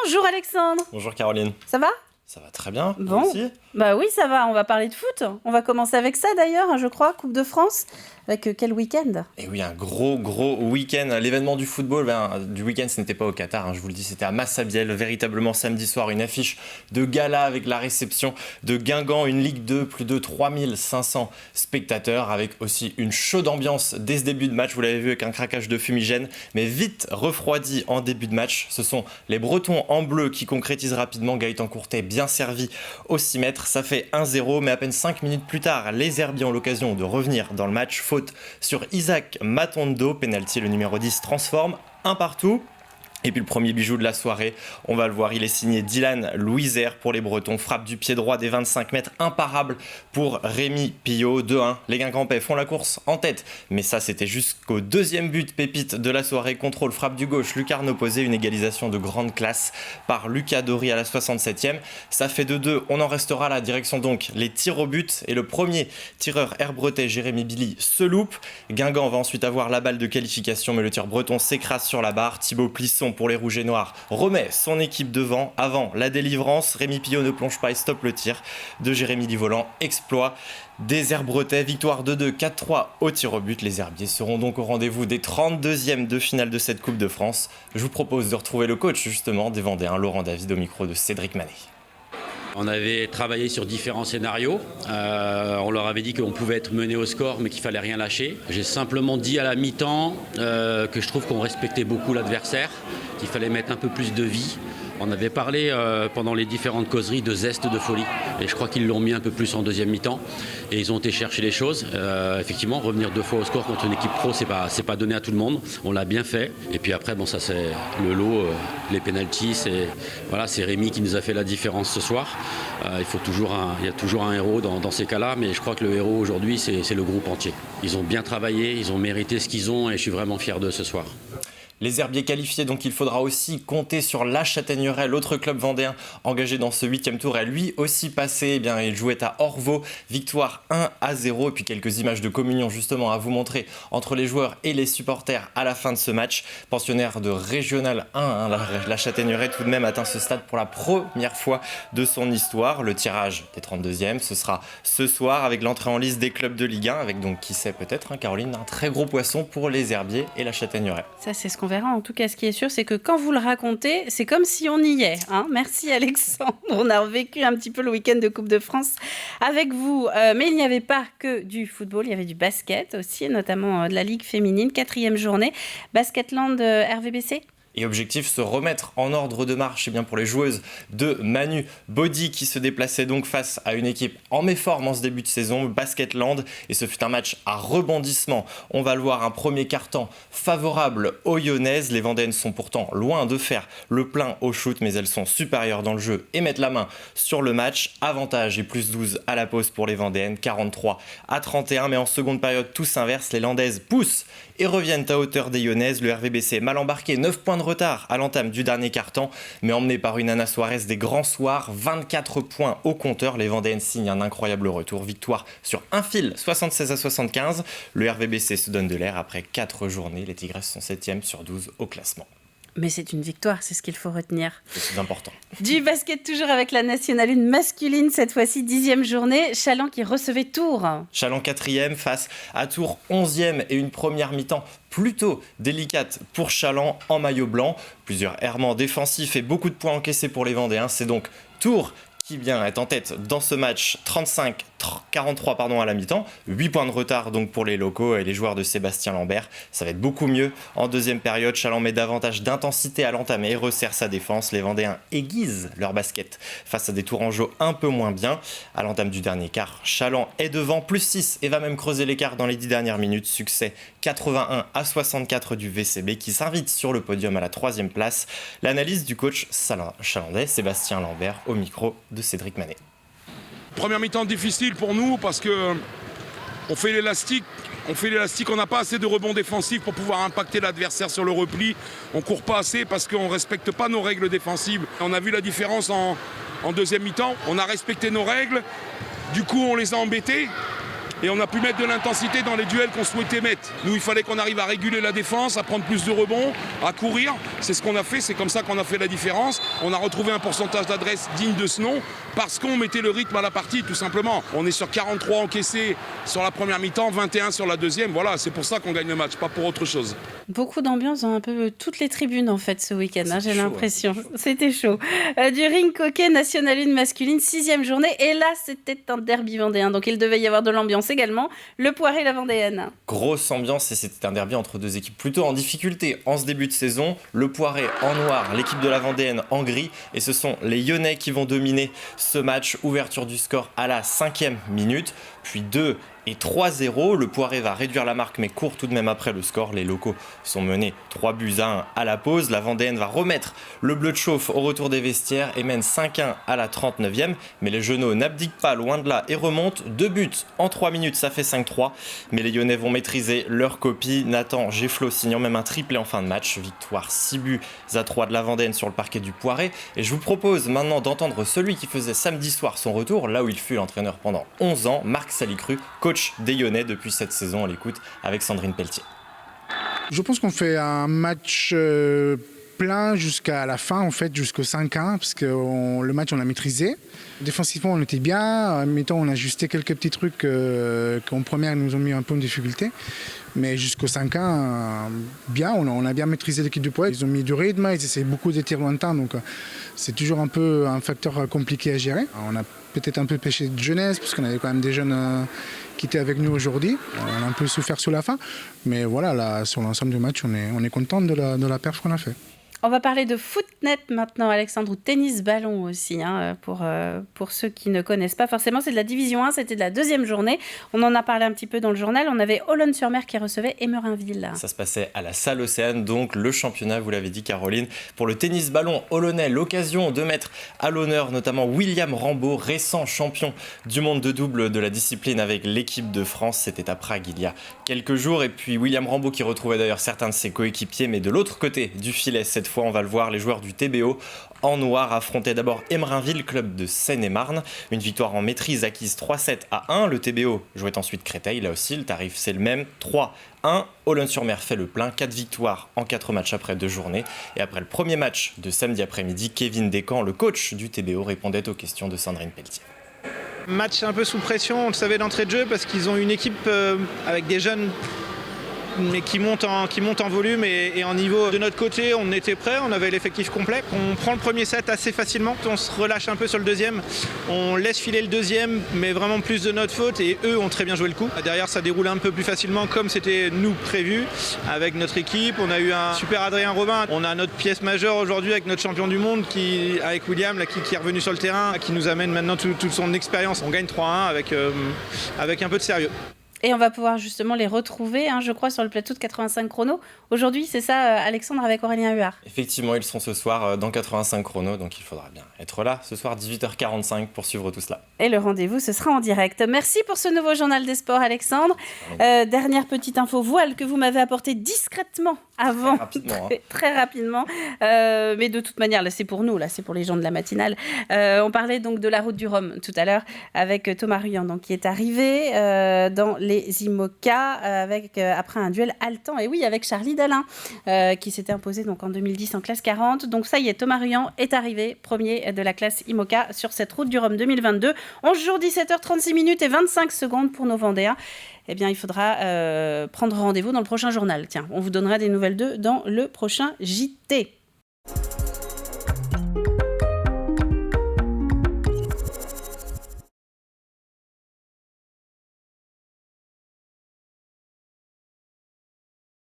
Bonjour Alexandre. Bonjour Caroline. Ça va ? Ça va très bien. Bon. Vous aussi ? Bah oui, ça va. On va parler de foot. On va commencer avec ça d'ailleurs, je crois, Coupe de France. Avec quel week-end ? Et oui, un gros week-end. L'événement du football du week-end, ce n'était pas au Qatar, je vous le dis, c'était à Massabielle, véritablement samedi soir, une affiche de gala avec la réception de Guingamp, une Ligue 2, plus de 3500 spectateurs, avec aussi une chaude ambiance dès ce début de match, vous l'avez vu, avec un craquage de fumigène, mais vite refroidi en début de match. Ce sont les Bretons en bleu qui concrétisent rapidement. Gaëtan Courtet bien servi au 6 mètres, ça fait 1-0, mais à peine 5 minutes plus tard, les Herbiers ont l'occasion de revenir dans le match. Faute sur Isaac Matondo, penalty, le numéro 10 transforme, un partout. Et puis le premier bijou de la soirée, on va le voir, il est signé Dylan Louisère pour les Bretons. Frappe du pied droit des 25 mètres, imparable pour Rémi Pillot. 2-1, les Guingampais font la course en tête. Mais ça, c'était jusqu'au deuxième but pépite de la soirée. Contrôle, frappe du gauche, Lucarne opposé. Une égalisation de grande classe par Lucas Dory à la 67e. Ça fait 2-2, on en restera là. Direction donc les tirs au but. Et le premier tireur herbretais, Jérémy Billy, se loupe. Guingamp va ensuite avoir la balle de qualification, mais le tir breton s'écrase sur la barre. Thibaut Plisson pour les Rouges et Noirs remet son équipe devant. Avant la délivrance, Rémi Pillot ne plonge pas et stoppe le tir de Jérémy Divolant. Exploit des Herbretais, victoire 2-2, 4-3 au tir au but. Les Herbiers seront donc au rendez-vous des 32e de finale de cette Coupe de France. Je vous propose de retrouver le coach justement des Vendéens, Laurent David, au micro de Cédric Manet. On avait travaillé sur différents scénarios. On leur avait dit qu'on pouvait être mené au score, mais qu'il fallait rien lâcher. J'ai simplement dit à la mi-temps que je trouve qu'on respectait beaucoup l'adversaire, qu'il fallait mettre un peu plus de vie. On avait parlé pendant les différentes causeries de zeste, de folie. Et je crois qu'ils l'ont mis un peu plus en deuxième mi-temps. Et ils ont été chercher les choses. Effectivement, revenir 2 fois au score contre une équipe pro, c'est pas donné à tout le monde. On l'a bien fait. Et puis après, bon, ça c'est le lot, les pénaltys. C'est Rémi qui nous a fait la différence ce soir. Il y a toujours un héros dans ces cas-là. Mais je crois que le héros aujourd'hui, c'est le groupe entier. Ils ont bien travaillé, ils ont mérité ce qu'ils ont. Et je suis vraiment fier d'eux ce soir. Les Herbiers qualifiés, donc il faudra aussi compter sur La Châtaigneraie, l'autre club vendéen engagé dans ce 8e tour, est lui aussi passé. Il jouait à Orvaux, victoire 1-0. Et puis quelques images de communion justement à vous montrer entre les joueurs et les supporters à la fin de ce match. Pensionnaire de Régional 1, La Châtaigneraie tout de même atteint ce stade pour la première fois de son histoire. Le tirage des 32e, ce sera ce soir avec l'entrée en liste des clubs de Ligue 1, avec donc qui sait peut-être, Caroline, un très gros poisson pour les Herbiers et La Châtaigneraie. Ça, c'est ce qu'on verra. En tout cas, ce qui est sûr, c'est que quand vous le racontez, c'est comme si on y est. Merci Alexandre. On a vécu un petit peu le week-end de Coupe de France avec vous. Mais il n'y avait pas que du football, il y avait du basket aussi, notamment de la Ligue féminine. 4e journée. Basketland RVBC. Et objectif, se remettre en ordre de marche pour les joueuses de Manu Body qui se déplaçaient donc face à une équipe en méforme en ce début de saison, Basketland. Et ce fut un match à rebondissement. On va le voir, un premier quart-temps favorable aux Lyonnaises. Les Vendéennes sont pourtant loin de faire le plein au shoot, mais elles sont supérieures dans le jeu et mettent la main sur le match. Avantage et plus 12 à la pause pour les Vendéennes, 43-31. Mais en seconde période, tout s'inverse. Les Landaises poussent et reviennent à hauteur des Lyonnaises. Le RVBC mal embarqué, 9 points de retard à l'entame du dernier quart-temps, mais emmené par une Anna Suarez des grands soirs, 24 points au compteur. Les Vendéennes signent un incroyable retour, victoire sur un fil, 76-75. Le RVBC se donne de l'air après 4 journées. Les Tigresses sont 7e sur 12 au classement. Mais c'est une victoire, c'est ce qu'il faut retenir. C'est important. Du basket toujours avec la Nationale 1 masculine, cette fois-ci 10e journée. Chaland qui recevait Tours. Chaland 4e face à Tours 11e et une première mi-temps plutôt délicate pour Chaland en maillot blanc. Plusieurs errements défensifs et beaucoup de points encaissés pour les Vendéens. C'est donc Tours qui est en tête dans ce match, 35-43 à la mi-temps. 8 points de retard donc pour les locaux et les joueurs de Sébastien Lambert. Ça va être beaucoup mieux en deuxième période. Chaland met davantage d'intensité à l'entame et resserre sa défense. Les Vendéens aiguisent leur basket face à des Tourangeaux un peu moins bien. À l'entame du dernier quart, Chaland est devant, plus 6 et va même creuser l'écart dans les 10 dernières minutes. Succès 81-64 du VCB qui s'invite sur le podium à la 3e place. L'analyse du coach chalandais Sébastien Lambert au micro de Cédric Manet. Première mi-temps difficile pour nous parce que on fait l'élastique, on n'a pas assez de rebonds défensifs pour pouvoir impacter l'adversaire sur le repli. On court pas assez parce qu'on ne respecte pas nos règles défensives. On a vu la différence en deuxième mi-temps, on a respecté nos règles, du coup on les a embêtés. et on a pu mettre de l'intensité dans les duels qu'on souhaitait mettre. Nous, il fallait qu'on arrive à réguler la défense, à prendre plus de rebonds, à courir. C'est ce qu'on a fait, c'est comme ça qu'on a fait la différence. On a retrouvé un pourcentage d'adresse digne de ce nom parce qu'on mettait le rythme à la partie, tout simplement. On est sur 43 encaissés sur la première mi-temps, 21 sur la deuxième. Voilà, c'est pour ça qu'on gagne le match, pas pour autre chose. Beaucoup d'ambiance dans un peu toutes les tribunes en fait ce week-end, hein, j'ai l'impression. C'était chaud. Du ring hockey National 1 masculine, 6e journée. Et là, c'était un derby vendéen. Donc il devait y avoir de l'ambiance également. Le Poiré, la Vendéenne. Grosse ambiance et c'était un derby entre deux équipes plutôt en difficulté en ce début de saison. Le Poiré en noir, l'équipe de la Vendéenne en gris. Et ce sont les Lyonnais qui vont dominer ce match. Ouverture du score à la 5e minute. Puis 2 et 3-0. Le Poiré va réduire la marque mais court tout de même après le score. Les locaux sont menés 3-1 à la pause. La Vendéenne va remettre le bleu de chauffe au retour des vestiaires et mène 5-1 à la 39e. Mais les Genoux n'abdiquent pas, loin de là, et remontent. 2 buts en 3 minutes, ça fait 5-3. Mais les Lyonnais vont maîtriser leur copie. Nathan Gefflot signant même un triplé en fin de match. Victoire 6-3 de la Vendéenne sur le parquet du Poiré. Et je vous propose maintenant d'entendre celui qui faisait samedi soir son retour, là où il fut l'entraîneur pendant 11 ans, Marc Salicru, coach des Lyonnais depuis cette saison. On l'écoute avec Sandrine Pelletier. Je pense qu'on fait un match plein jusqu'à la fin, en fait, jusqu'au 5-1, parce que le match, on l'a maîtrisé. Défensivement, on était bien. En même temps, on a ajusté quelques petits trucs qu'en première, ils nous ont mis un peu en difficulté. Mais jusqu'au 5-1, bien, on a bien maîtrisé l'équipe du Poiré. Ils ont mis du rythme, ils essaient beaucoup de tirs lointains, donc c'est toujours un peu un facteur compliqué à gérer. On a peut-être un peu pêché de jeunesse, parce qu'on avait quand même des jeunes qui étaient avec nous aujourd'hui. On a un peu souffert sur la fin, mais voilà, là, sur l'ensemble du match, on est content de la perf qu'on a fait. On va parler de footnet maintenant, Alexandre, ou tennis-ballon aussi, hein, pour ceux qui ne connaissent pas forcément. C'est de la division 1, c'était de la 2e journée. On en a parlé un petit peu dans le journal. On avait Olonne-sur-Mer qui recevait Emerinville. Ça se passait à la Salle Océane, donc le championnat, vous l'avez dit Caroline, pour le tennis-ballon olonnais. L'occasion de mettre à l'honneur notamment William Rambaud, récent champion du monde de double de la discipline avec l'équipe de France. C'était à Prague il y a quelques jours. Et puis William Rambaud qui retrouvait d'ailleurs certains de ses coéquipiers, mais de l'autre côté du filet cette fois. On va le voir, les joueurs du TBO en noir affrontaient d'abord Emerinville, club de Seine-et-Marne. Une victoire en maîtrise acquise 3-7-1. Le TBO jouait ensuite Créteil. Là aussi, le tarif c'est le même, 3-1. Olonne-sur-Mer fait le plein, 4 victoires en 4 matchs après 2 journées. Et après le premier match de samedi après-midi, Kevin Descamps, le coach du TBO, répondait aux questions de Sandrine Pelletier. Match un peu sous pression, on le savait d'entrée de jeu parce qu'ils ont une équipe avec des jeunes mais qui monte en volume et en niveau. De notre côté, on était prêts, on avait l'effectif complet. On prend le premier set assez facilement, on se relâche un peu sur le deuxième, on laisse filer le deuxième, mais vraiment plus de notre faute et eux ont très bien joué le coup. Derrière, ça déroule un peu plus facilement comme c'était nous prévu avec notre équipe. On a eu un super Adrien Robin. On a notre pièce majeure aujourd'hui avec notre champion du monde avec William qui est revenu sur le terrain, qui nous amène maintenant toute son expérience. On gagne 3-1 avec un peu de sérieux. Et on va pouvoir justement les retrouver, hein, je crois, sur le plateau de 85 chronos. Aujourd'hui, c'est ça, Alexandre, avec Aurélien Huard. Effectivement, ils seront ce soir dans 85 chronos, donc il faudra bien être là ce soir 18h45 pour suivre tout cela. Et le rendez-vous, ce sera en direct. Merci pour ce nouveau journal des sports, Alexandre. Dernière petite info voile que vous m'avez apportée discrètement avant. Très rapidement. Mais de toute manière, là, c'est pour nous, là, c'est pour les gens de la matinale. On parlait donc de la route du Rhum tout à l'heure avec Thomas Ruyant, donc, qui est arrivé dans les IMOCA après un duel haletant, et oui, avec Charlie Dalin, qui s'était imposé donc, en 2010 en classe 40. Donc ça y est, Thomas Ruyant est arrivé premier de la classe IMOCA sur cette route du Rhum 2022. 11 jours, 17h36 et 25 secondes pour nos Vendéens. Eh bien, il faudra prendre rendez-vous dans le prochain journal. Tiens, on vous donnera des nouvelles d'eux dans le prochain JT.